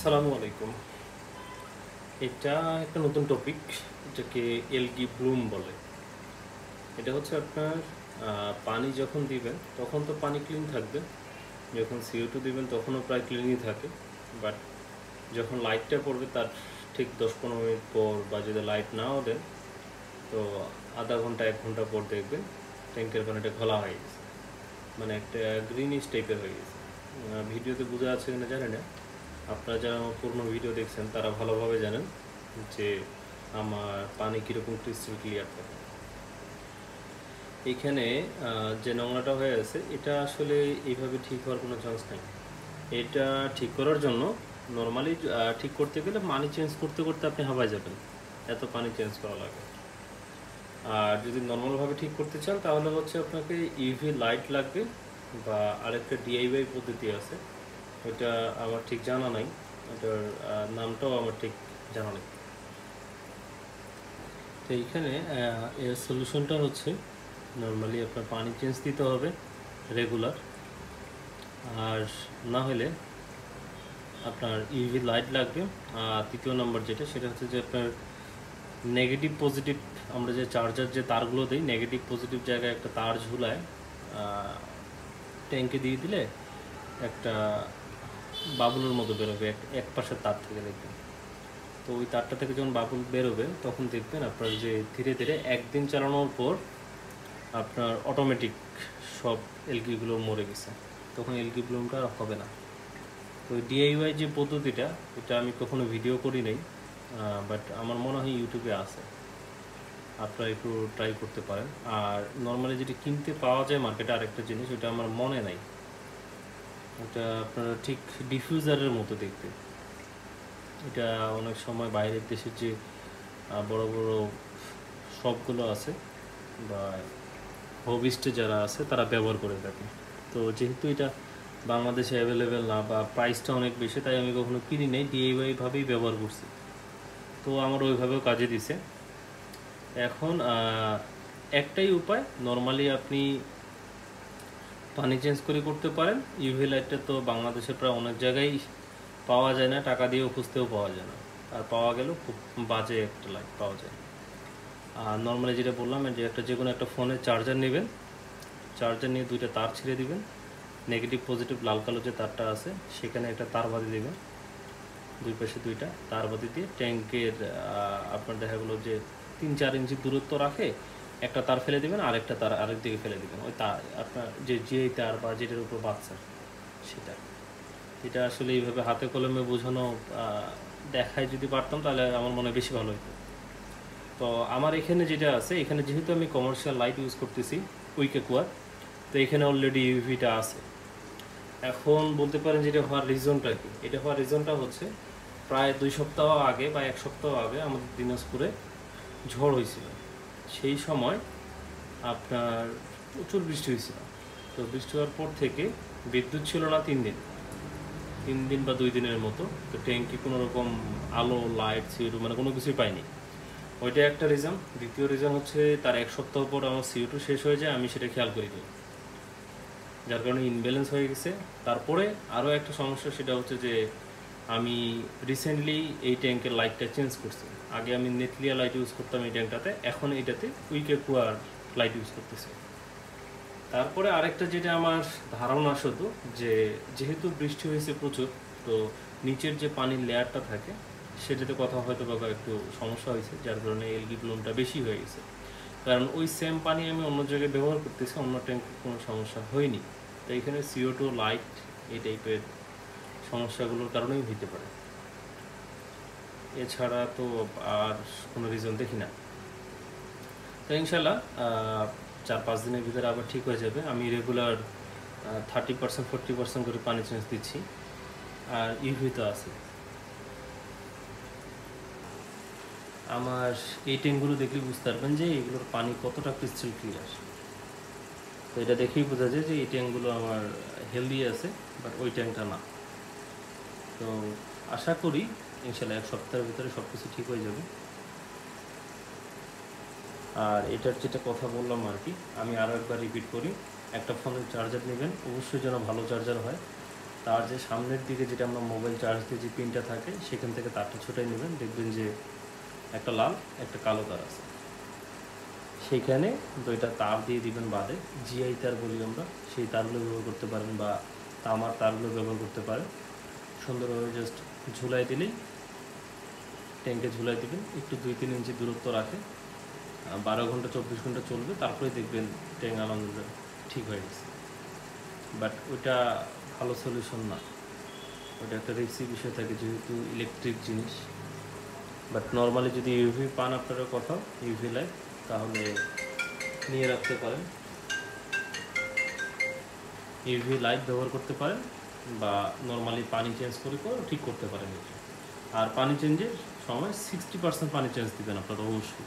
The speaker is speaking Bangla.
আসসালামু আলাইকুম। এটা একটা নতুন টপিক, এটাকে এলগি ব্লুম বলে। এটা হচ্ছে আপনার পানি যখন দিবেন তখন তো পানি ক্লিন থাকবে, যখন CO2 দিবেন তখনও প্রায় ক্লিনই থাকে। বাট যখন লাইটটা পড়বে তার ঠিক 10-15 মিনিট পর, বা যদি লাইট নাও দেন তো আধা ঘন্টা 1 ঘন্টা পর দেখবেন ট্যাঙ্কের পানিটা ঘোলা হয়ে গেছে, মানে একটা গ্রিনিশ টাইপের হয়ে গেছে। ভিডিওতে বোঝা আছে কিনা জানি না, আপনারা যারা আমার পুরনো ভিডিও দেখছেন তারা ভালোভাবে জানেন যে আমার পানি কীরকম ক্রিস্টাল ক্লিয়ার থাকে। এইখানে যে নোংরাটা হয়ে আছে এটা আসলে এইভাবে ঠিক হওয়ার কোনো চান্স নেই। এটা ঠিক করার জন্য নর্মালি ঠিক করতে গেলে পানি চেঞ্জ করতে করতে আপনি হাঁপায় যাবেন, এত পানি চেঞ্জ করা লাগে। আর যদি নর্মালভাবে ঠিক করতে চান তাহলে হচ্ছে আপনাকে ইউভি লাইট লাগবে, বা আরেকটা DIY পদ্ধতি আছে, ওইটা আমার ঠিক জানা নাই, ওটার নামটাও আমার ঠিক জানা নেই। তো এইখানে এর সলিউশনটা হচ্ছে নর্মালি আপনার পানি চেঞ্জ দিতে হবে রেগুলার, আর না হলে আপনার ইউভি লাইট লাগবে। আর তৃতীয় নম্বর যেটা, সেটা হচ্ছে যে আপনার নেগেটিভ পজিটিভ, আমরা যে চার্জার যে তারগুলো দিই নেগেটিভ পজিটিভ জায়গায় একটা তার ঝুলায় ট্যাঙ্কে দিয়ে দিলে একটা বাবুলের মতো বেরোবে এক পাশের তার থেকে, দেখবেন। তো ওই তারটা থেকে যখন বাবুল বেরোবে তখন দেখবেন আপনার যে ধীরে ধীরে একদিন চালানোর পর আপনার অটোমেটিক সব এলগিগুলো মরে গেছে, তখন এলগি ব্লুমটা হবে না। তো DIY যে পদ্ধতিটা, এটা আমি কখনো ভিডিও করি নাই, বাট আমার মনে হয় ইউটিউবে আছে, আপনারা একটু ট্রাই করতে পারেন। আর নর্মালি যেটা কিনতে পাওয়া যায় মার্কেটে আরেকটা জিনিস, ওটা আমার মনে নাই, ওটা আপনারা ঠিক ডিফিউজারের মতো দেখতে। এটা অনেক সময় বাইরের দেশের যে বড় বড় শপগুলো আছে বা হবিস্টে যারা আছে তারা ব্যবহার করে থাকে। তো যেহেতু এটা বাংলাদেশে অ্যাভেলেবেল না বা প্রাইসটা অনেক বেশি, তাই আমি কখনো কিনি নেই, DIY ভাবেই ব্যবহার করছি। তো আমার ওইভাবেও কাজে দিছে। এখন একটাই উপায়, নর্মালি আপনি পানি চেঞ্জ করে করতে পারেন। ইউভি লাইটটা তো বাংলাদেশে প্রায় অনেক জায়গায় পাওয়া যায় না, টাকা দিয়েও খুঁজতেও পাওয়া যায় না, আর পাওয়া গেলেও খুব বাজে একটা লাইট পাওয়া যায়। আর নর্মালি যেটা বললাম, যে যে কোনো একটা ফোনের চার্জার নেবেন, চার্জার নিয়ে দুইটা তার ছিঁড়ে দিবেন, নেগেটিভ পজিটিভ লাল কালো যে তারটা আছে সেখানে একটা তার বাঁধি দেবেন, দুই পাশে দুইটা তার বাঁধি দিয়ে ট্যাঙ্কের আপনার দেখা গেলো যে 3-4 ইঞ্চি দূরত্ব রাখে একটা তার ফেলে দেবেন, আরেকটা তার আরেক দিকে ফেলে দেবেন, ওই তার আপনার যে তার বা যেটার উপর বাচ্চা সেটা। এটা আসলে এইভাবে হাতে কলমে বোঝানো দেখায় যদি পারতাম তাহলে আমার মনে হয় বেশি ভালো হতো। তো আমার এখানে যেটা আছে, এখানে যেহেতু আমি কমার্শিয়াল লাইট ইউজ করতেছি উইকেকুয়ার, তো এখানে অলরেডি ইউভিটা আছে। এখন বলতে পারেন যে এটা হওয়ার রিজনটা কি। এটা হওয়ার রিজনটা হচ্ছে প্রায় 2 সপ্তাহ আগে বা 1 সপ্তাহ আগে আমাদের দিনাজপুরে ঝড় হয়েছিল। সেই সময় আপনার প্রচুর বৃষ্টি হয়েছিল। তো বৃষ্টি হওয়ার পর থেকে বিদ্যুৎ ছিল না 3 দিন বা 2 দিনের মতো। তো ট্যাঙ্কি কোনো রকম আলো লাইট CO2 মানে কোনো কিছুই পাইনি, ওইটা একটা রিজন। দ্বিতীয় রিজন হচ্ছে তার 1 সপ্তাহ পর আমার CO2 শেষ হয়ে যায়, আমি সেটা খেয়াল করিনি, যার কারণে ইনব্যালেন্স হয়ে গেছে। তারপরে আরও একটা সমস্যা, সেটা হচ্ছে যে আমি রিসেন্টলি এই ট্যাঙ্কের লাইটটা চেঞ্জ করছি। আগে আমি নেটলিয়া লাইট ইউজ করতাম এই ট্যাঙ্কটাতে, এখন এটাতে উইকেকুয়ার লাইট ইউজ করতেছি। তারপরে আরেকটা যেটা আমার ধারণা শুধু, যে যেহেতু বৃষ্টি হয়েছে প্রচুর, তো নিচের যে পানির লেয়ারটা থাকে সেটাতে কথা হয়তো বা একটু সমস্যা হয়েছে, যার কারণে এলগি ব্লুমটা বেশি হয়ে গেছে। কারণ ওই সেম পানি আমি অন্য জায়গায় ব্যবহার করতেছি, অন্য ট্যাঙ্কে কোনো সমস্যা হয়নি। তো এখানে CO2 লাইট এই টাইপের সমস্যাগুলোর কারণেই হইতে পারে, এছাড়া তো আর কোনো রিজন দেখি না। তো ইনশাল্লাহ 4-5 দিনের ভিতরে আবার ঠিক হয়ে যাবে। আমি রেগুলার 30%-40% করে পানি চেঞ্জ দিচ্ছি, আর ইউভি তো আছে। আমার এই ট্যাঙ্কগুলো দেখলে বুঝতে পারবেন যে এগুলোর পানি কতটা ক্রিস্টাল ক্লিয়ার। তো এটা দেখেই বোঝা যায় যে এই ট্যাঙ্কগুলো আমার হেলদি আছে, বাট ওই ট্যাঙ্কটা না। তো আশা করি ইনশাল্লাহ 1 সপ্তাহের ভিতরে সব কিছু ঠিক হয়ে যাবে। আর এটার যেটা কথা বললাম আর কি, আমি আরও একবার রিপিট করি, একটা ফোনের চার্জার নেবেন, অবশ্যই যেন ভালো চার্জার হয়, তার যে সামনের দিকে যেটা আমরা মোবাইল চার্জ দিয়ে যে পিনটা থাকে সেখান থেকে তারটা ছুটাই নেবেন, দেখবেন যে একটা লাল একটা কালো তার আছে, সেইখানে দুইটা তার দিয়ে দিবেন বাদে, জিআই তার বলি আমরা, সেই তারগুলো ব্যবহার করতে পারেন বা তামার তারগুলো ব্যবহার করতে পারেন। সুন্দরভাবে জাস্ট ঝুলাই দিলেই, ট্যাঙ্কে ঝুলাই দিবেন, একটু 2-3 ইঞ্চি দূরত্ব রাখে, 12 ঘন্টা 24 ঘন্টা চলবে, তারপরে দেখবেন ট্যাঙ্ক আলহামদুলিল্লাহ ঠিক হয়ে গেছে। বাট ওইটা ভালো সলিউশন না, ওটা একটা রিস্কি বিষয় থাকে যেহেতু ইলেকট্রিক জিনিস। বাট নর্মালি যদি ইউভি পান আপনারা কোথাও ইউভি লাইট, তাহলে নিয়ে রাখতে পারেন, ইউভি লাইট ব্যবহার করতে পারেন, বা নর্মালি পানি চেঞ্জ করে ঠিক করতে পারেন এটা। আর পানি চেঞ্জের সময় 60% পানি চেঞ্জ দিবেন আপনারা অবশ্যই।